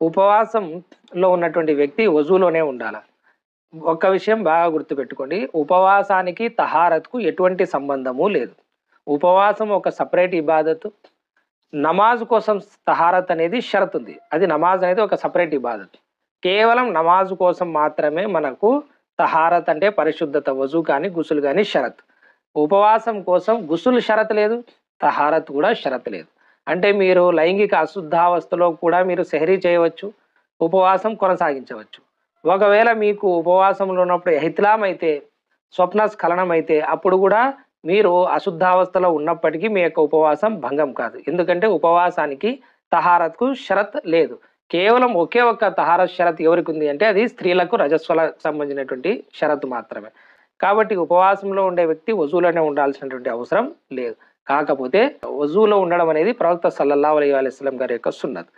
ఉపవాసంలో ఉన్నటువంటి వ్యక్తి వజూలోనే ఉండాలి. ఒక్క విషయం బాగా గుర్తుపెట్టుకోండి. ఉపవాసానికి తహారత్కు ఎటువంటి సంబంధము లేదు. ఉపవాసం ఒక సపరేట్ ఇబాదత్. నమాజ్ కోసం తహారత్ అనేది షరత్ ఉంది. అది నమాజ్ అనేది ఒక సపరేట్ ఇబాదత్. కేవలం నమాజ్ కోసం మాత్రమే మనకు తహారత్ అంటే పరిశుద్ధత, వజూ కానీ గుసులు కానీ షరత్. ఉపవాసం కోసం గుసులు షరత్ లేదు, తహారత్ కూడా షరత్ లేదు. అంటే మీరు లైంగిక అశుద్ధావస్థలో కూడా మీరు సెహరీ చేయవచ్చు, ఉపవాసం కొనసాగించవచ్చు. ఒకవేళ మీకు ఉపవాసంలో ఉన్నప్పుడు ఇహ్తిలాం అయితే, స్వప్న స్ఖలనం అయితే అప్పుడు కూడా మీరు అశుద్ధావస్థలో ఉన్నప్పటికీ మీ యొక్క ఉపవాసం భంగం కాదు. ఎందుకంటే ఉపవాసానికి తహారత్కు షరత్ లేదు. కేవలం ఒకే ఒక్క తహారత్ షరత్ ఎవరికి ఉంది అంటే అది స్త్రీలకు రజస్వల సంబంధించినటువంటి షరత్ మాత్రమే. కాబట్టి ఉపవాసంలో ఉండే వ్యక్తి వజూలోనే ఉండాల్సినటువంటి అవసరం లేదు. కాకపోతే వజూలో ఉండడం అనేది ప్రవక్త సల్లల్లాహు అలైహి వసల్లం గారి యొక్క సున్నత్.